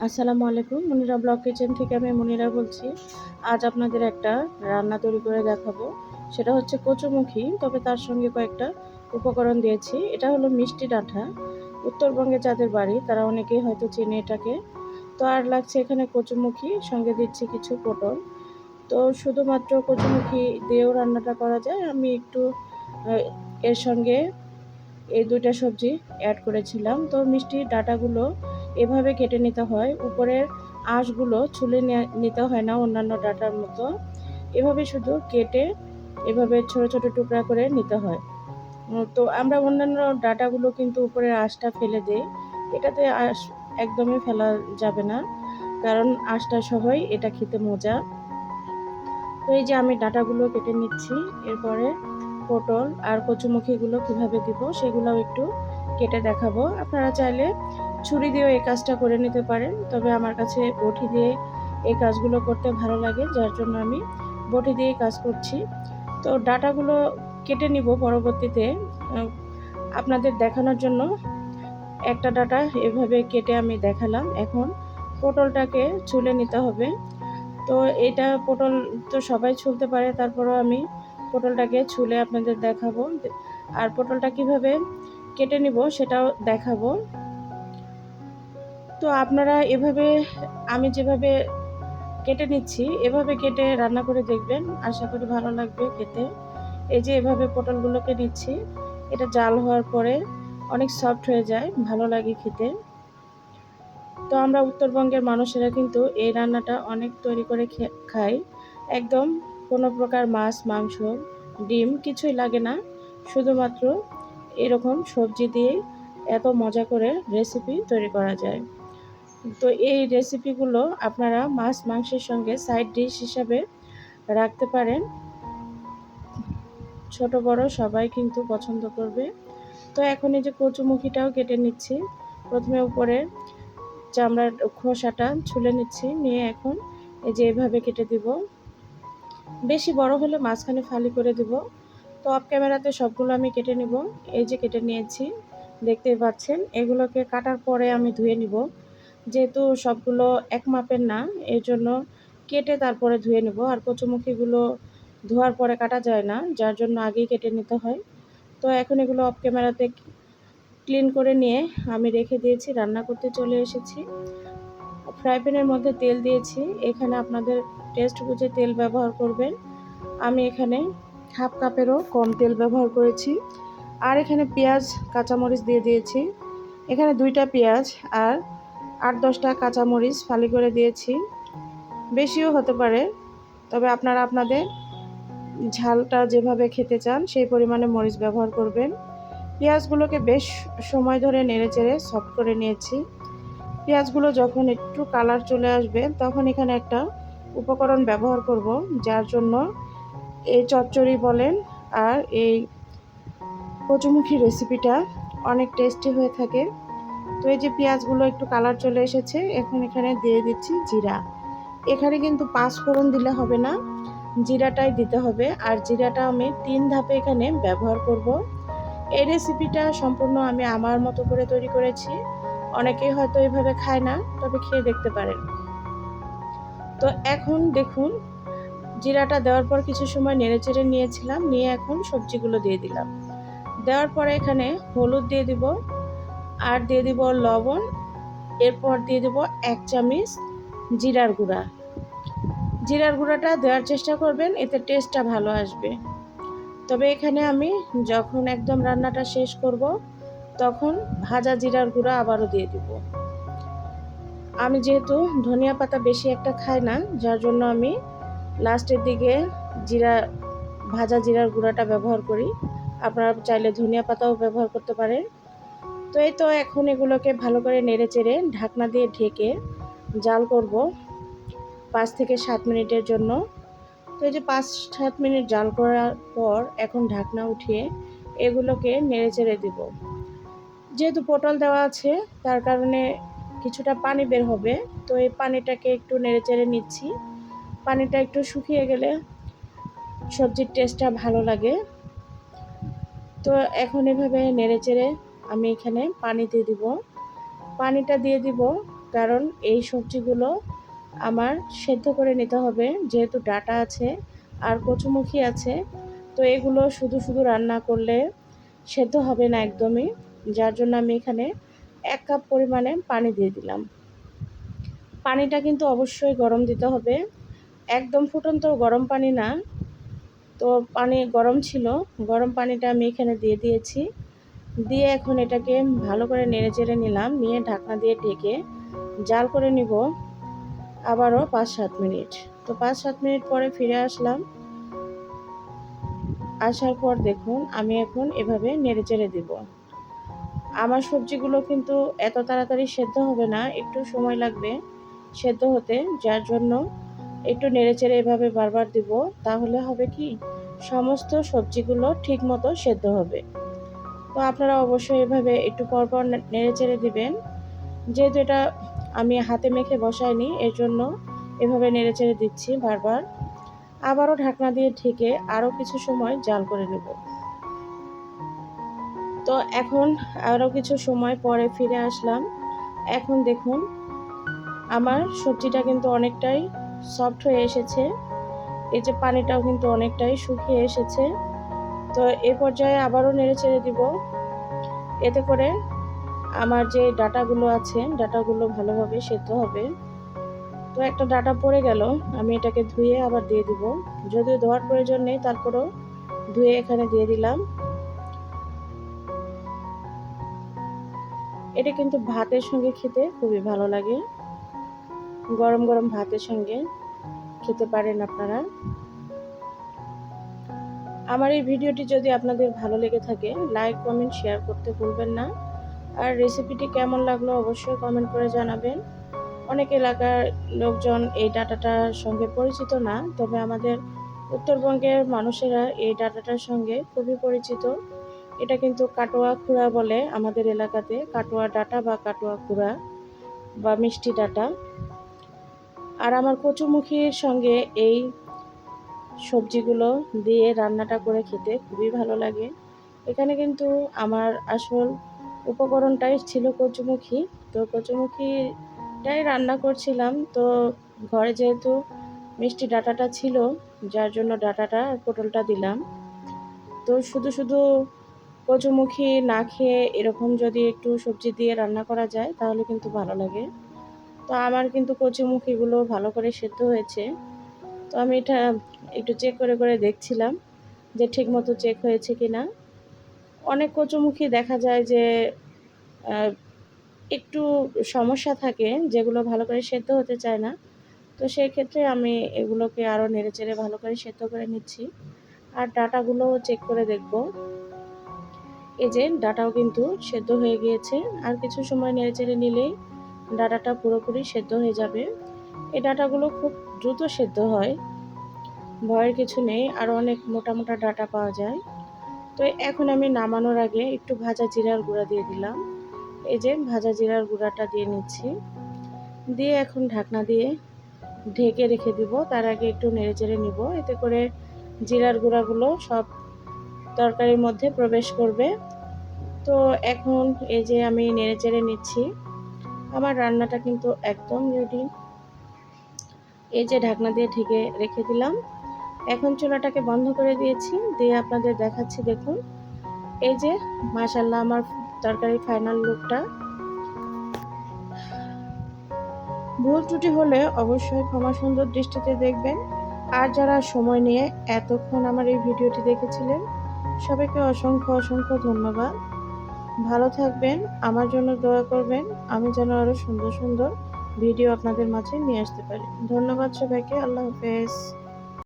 আসসালামু আলাইকুম। মুনিরা blog kitchen থেকে আমি মুনিরা বলছি। আজ আপনাদের একটা রান্না তৈরি করে দেখাবো। সেটা হচ্ছে কচুমুখী, তবে তার সঙ্গে কয়েকটা উপকরণ দিয়েছি। এটা হলো মিষ্টি ডাঁটা। উত্তরবঙ্গে যাদের বাড়ি তারা অনেকেই হয়তো চেনে এটাকে। তো আর লাগছে এখানে কচুমুখী, সঙ্গে দিচ্ছি কিছু পটল। তো শুধুমাত্র কচুমুখী দিয়েও রান্নাটা করা যায়। আমি একটু এর সঙ্গে এই ২ টা সবজি অ্যাড করেছিলাম। তো মিষ্টি ডাঁটাগুলো এভাবে কেটে নিতে হয়। উপরের আঁশগুলো ছুলে নিতে হয় না অন্যান্য ডাঁটার মতো। এভাবে শুধু কেটে এভাবে ছোট, ছোট টুকরা করে নিতে হয়। তো আমরা অন্যান্য ডাঁটাগুলো কিন্তু উপরের আঁশটা ফেলে দেই। এটাতে আঁশ একদমই ফেলা যাবে না। কারণ আঁশটা সহই এটা খেতে মজা। তো এই যে আমি ডাঁটাগুলো কেটে নিচ্ছি। এরপরে পটল আর কচুমুখিগুলো কিভাবে দিব সেগুলোও একটু কেটে দেখাবো। আপনারা চাইলে ছুরি দিয়েও এই কাজটা করে নিতে পারেন, তবে আমার কাছে বটি দিয়ে এই কাজগুলো করতে ভালো লাগে, যার জন্য আমি বটি দিয়েই কাজ করছি। তো ডাঁটাগুলো কেটে নিব পরবর্তীতে। আপনাদের দেখানোর জন্য একটা ডাঁটা এভাবে কেটে আমি দেখালাম। এখন পটলটাকে ছুলে নিতে হবে। তো এটা পটল তো সবাই ছুলতে পারে, তারপরেও আমি পটলটাকে ছুলে আপনাদের দেখাবো। আর পটলটা কিভাবে কেটে নিব সেটাও দেখাবো। তো আপনারা এভাবে, আমি যেভাবে কেটে নিচ্ছি এভাবে কেটে রান্না করে দেখবেন, আশা করি ভালো লাগবে খেতে। এই যে এভাবে পটলগুলোকে নিচ্ছি, এটা জাল হওয়ার পরে অনেক সফট হয়ে যায়, ভালো লাগে খেতে। তো আমরা উত্তরবঙ্গের মানুষেরা কিন্তু এই রান্নাটা অনেক তৈরি করে খাই। একদম কোনো প্রকার মাছ, মাংস, ডিম কিছুই লাগে না। শুধুমাত্র এরকম সবজি দিয়ে এত মজা করে রেসিপি তৈরি করা যায়। তো এই রেসিপিগুলো আপনারা মাছ, মাংসের সঙ্গে সাইড ডিশ হিসাবে রাখতে পারেন। ছোট বড় সবাই কিন্তু পছন্দ করবে। তো এখন এই যে কচুমুখিটাও কেটে নিচ্ছি। প্রথমে উপরে চামড়ার খোসাটা ছুলে নিচ্ছি, নিয়ে এখন এই যে এভাবে কেটে দিব। বেশি বড় হলে মাঝখানে ফালি করে দিব। তো অফ ক্যামেরাতে সবগুলো আমি কেটে নিব। এই যে কেটে নিয়েছি, দেখতেই পাচ্ছেন। এগুলোকে কাটার পরে আমি ধুয়ে নিব, যেহেতু সবগুলো এক মাপের না, এর জন্য কেটে তারপরে ধুয়ে নেব। আর কচুমুখিগুলো ধোয়ার পরে কাটা যায় না, যার জন্য আগেই কেটে নিতে হয়। তো এখন এগুলো অফ ক্যামেরাতে ক্লিন করে নিয়ে আমি রেখে দিয়েছি, রান্না করতে চলে এসেছি। ফ্রাই প্যানের মধ্যে তেল দিয়েছি। এখানে আপনাদের টেস্ট বুঝে তেল ব্যবহার করবেন। আমি এখানে হাফ কাপেরও কম তেল ব্যবহার করেছি। আর এখানে পেঁয়াজ, কাঁচামরিচ দিয়ে দিয়েছি। এখানে 2টা পেঁয়াজ আর 8-10টা কাঁচামরিচ ফালি করে দিয়েছি। বেশিও হতে পারে, তবে আপনারা আপনাদের ঝালটা যেভাবে খেতে চান সেই পরিমাণে মরিচ ব্যবহার করবেন। পেঁয়াজগুলোকে বেশ সময় ধরে নেড়েচেড়ে সফট করে নিয়েছি। পেঁয়াজগুলো যখন একটু কালার চলে আসবে তখন এখানে একটা উপকরণ ব্যবহার করব, যার জন্য এই চচ্চড়ি বলেন আর এই কচুমুখী রেসিপিটা অনেক টেস্টি হয়ে থাকে। তো এই যে পেঁয়াজগুলো একটু কালার চলে এসেছে, এখন এখানে দিয়ে দিচ্ছি জিরা। এখানে কিন্তু 5 ফোড়ন দিলে হবে না, জিরাটাই দিতে হবে। আর জিরাটা আমি 3 ধাপে এখানে ব্যবহার করব। এই রেসিপিটা সম্পূর্ণ আমি আমার মতো করে তৈরি করেছি। অনেকেই হয়তো এভাবে খায় না, তবে খেয়ে দেখতে পারেন। তো এখন দেখুন, জিরাটা দেওয়ার পর কিছু সময় নেড়েচেড়ে নিয়েছিলাম, নিয়ে এখন সবজিগুলো দিয়ে দিলাম। দেওয়ার পরে এখানে হলুদ দিয়ে দিব, আর দিয়ে দিব লবণ। এরপর দিয়ে দিব 1 চামচ জিরার গুঁড়া। জিরার গুঁড়াটা দেওয়ার চেষ্টা করবেন, এতে টেস্টটা ভালো আসবে। তবে এখানে আমি যখন একদম রান্নাটা শেষ করব তখন ভাজা জিরার গুঁড়া আবারও দিয়ে দিব। আমি যেহেতু ধনিয়া পাতা বেশি একটা খাই না, যার জন্য আমি লাস্টের দিকে জিরা ভাজা জিরার গুঁড়াটা ব্যবহার করি। আপনারা চাইলে ধনিয়া পাতাও ব্যবহার করতে পারেন। তো এই তো এখন এগুলোকে ভালো করে নেড়েচেড়ে ঢাকনা দিয়ে ঢেকে জাল করব 5 থেকে 7 মিনিটের জন্য। তো এই যে 5-7 মিনিট জাল করার পর এখন ঢাকনা উঠিয়ে এগুলোকে নেড়েচেড়ে দিব। যেহেতু পটল দেওয়া আছে তার কারণে কিছুটা পানি বের হবে। তো এই পানিটাকে একটু নেড়েচেড়ে নিচ্ছি। পানিটা একটু শুকিয়ে গেলে সবজির টেস্টটা ভালো লাগে। তো এখন এভাবে নেড়েচেড়ে আমি এখানে পানি দিয়ে দিব। পানিটা দিয়ে দিব কারণ এই সবজিগুলো আমার সেদ্ধ করে নিতে হবে, যেহেতু ডাঁটা আছে আর কচুমুখী আছে। তো এগুলো শুধু শুধু রান্না করলে সেদ্ধ হবে না একদমই, যার জন্য আমি এখানে 1 কাপ পরিমাণে পানি দিয়ে দিলাম। পানিটা কিন্তু অবশ্যই গরম দিতে হবে, একদম ফুটন্ত গরম পানি না। তো পানি গরম ছিল, গরম পানিটা আমি এখানে দিয়ে দিয়েছি। দিয়ে এখন এটাকে ভালো করে নেড়েচেড়ে নিলাম, নিয়ে ঢাকনা দিয়ে ঢেকে জাল করে নিব আবারও 5-7 মিনিট। তো 5-7 মিনিট পরে ফিরে আসলাম। আসার পর দেখুন আমি এখন এভাবে নেড়েচেড়ে দিব। আমার সবজিগুলো কিন্তু এত তাড়াতাড়ি সেদ্ধ হবে না, একটু সময় লাগবে সেদ্ধ হতে, যার জন্য একটু নেড়েচেড়ে এভাবে বারবার দিব। তাহলে হবে কি, সমস্ত সবজিগুলো ঠিক মতো সেদ্ধ হবে। তো আপনারা অবশ্যই এভাবে একটু পরপর নেড়েচেড়ে দিবেন। যেহেতু এটা আমি হাতে মেখে বসাইনি, এর জন্য এভাবে নেড়েচেড়ে দিচ্ছি বারবার। আবারও ঢাকনা দিয়ে ঢেকে আরও কিছু সময় জাল করে নেব। তো এখন আরও কিছু সময় পরে ফিরে আসলাম। এখন দেখুন আমার সবজিটা কিন্তু অনেকটাই সফট হয়ে এসেছে, এই যে পানিটাও কিন্তু অনেকটাই শুকিয়ে এসেছে। তো এই পর্যায়ে আবারও নেড়েচেড়ে দিব, এতে করে আমার যে ডাঁটাগুলো আছে ডাঁটাগুলো ভালোভাবে সেদ্ধ হবে। তো একটা ডাঁটা পড়ে গেল, আমি এটাকে ধুয়ে আবার দিয়ে দিব। যদিও ধোয়ার প্রয়োজন নেই, তারপরেও ধুয়ে এখানে দিয়ে দিলাম। এটা কিন্তু ভাতের সঙ্গে খেতে খুবই ভালো লাগে, গরম গরম ভাতের সঙ্গে খেতে পারেন আপনারা। আমার এই ভিডিওটি যদি আপনাদের ভালো লেগে থাকে, লাইক কমেন্ট শেয়ার করতে ভুলবেন না। আর রেসিপিটি কেমন লাগলো অবশ্যই কমেন্ট করে জানাবেন। অনেক এলাকার লোকজন এই ডাঁটাটার সঙ্গে পরিচিত না, তবে আমাদের উত্তরবঙ্গের মানুষেরা এই ডাঁটাটার সঙ্গে খুবই পরিচিত। এটা কিন্তু কাটোয়া খুড়া বলে আমাদের এলাকাতে, কাটোয়া ডাঁটা বা কাটোয়া খুড়া বা মিষ্টি ডাঁটা। আর আমার কচুমুখির সঙ্গে এই সবজিগুলো দিয়ে রান্নাটা করে খেতে খুবই ভালো লাগে। এখানে কিন্তু আমার আসল উপকরণটাই ছিল কচুমুখী। তো কচুমুখিটাই রান্না করছিলাম। তো ঘরে যেহেতু মিষ্টি ডাঁটাটা ছিল, যার জন্য ডাঁটাটা আর পটলটা দিলাম। তো শুধু শুধু কচুমুখী না খেয়ে এরকম যদি একটু সবজি দিয়ে রান্না করা যায় তাহলে কিন্তু ভালো লাগে। তো আমার কিন্তু কচুমুখিগুলো ভালো করে সেদ্ধ হয়েছে। তো আমি এটা একটু চেক করে করে দেখছিলাম যে ঠিকমতো চেক হয়েছে কিনা। অনেক কচুমুখী দেখা যায় যে একটু সমস্যা থাকে, যেগুলো ভালো করে সেদ্ধ হতে চায় না। তো সেই ক্ষেত্রে আমি এগুলোকে আরও নেড়েচেড়ে ভালো করে সেদ্ধ করে নিচ্ছি। আর ডাঁটাগুলোও চেক করে দেখব। এই যে ডাঁটাও কিন্তু সেদ্ধ হয়ে গিয়েছে, আর কিছু সময় নেড়েচেড়ে নিলেই ডাঁটাটা পুরোপুরি সেদ্ধ হয়ে যাবে। এই ডাঁটাগুলো খুব দ্রুত সেদ্ধ হয়, ভয়ের কিছু নেই, আরও অনেক মোটা মোটা ডাঁটা পাওয়া যায়। তো এখন আমি নামানোর আগে একটু ভাজা জিরার গুঁড়া দিয়ে দিলাম। এই যে ভাজা জিরার গুঁড়াটা দিয়ে নিচ্ছি, দিয়ে এখন ঢাকনা দিয়ে ঢেকে রেখে দিব। তার আগে একটু নেড়েচেড়ে নিব, এতে করে জিরার গুঁড়াগুলো সব তরকারির মধ্যে প্রবেশ করবে। তো এখন এই যে আমি নেড়েচেড়ে নিচ্ছি, আমার রান্নাটা কিন্তু একদম রেডি। এই যে ঢাকনা দিয়ে ঢেকে রেখে দিলাম, এখন চুলাটাকে বন্ধ করে দিয়েছি, দিয়ে আপনাদের দেখাচ্ছি। দেখুন এই যে মাশাআল্লাহ আমার তরকারি ফাইনাল লুকটা। ভুল ত্রুটি হলে অবশ্যই ক্ষমা সুন্দর দৃষ্টিতে দেখবেন। আর যারা সময় নিয়ে এতক্ষণ আমার এই ভিডিওটি দেখেছিলেন, সবাইকে অসংখ্য অসংখ্য ধন্যবাদ। ভালো থাকবেন, আমার জন্য দোয়া করবেন, আমি যেন আরও সুন্দর সুন্দর ভিডিও আপনাদের মাঝে নিয়ে আসতে পারি। ধন্যবাদ সবাইকে, আল্লাহ হাফেজ।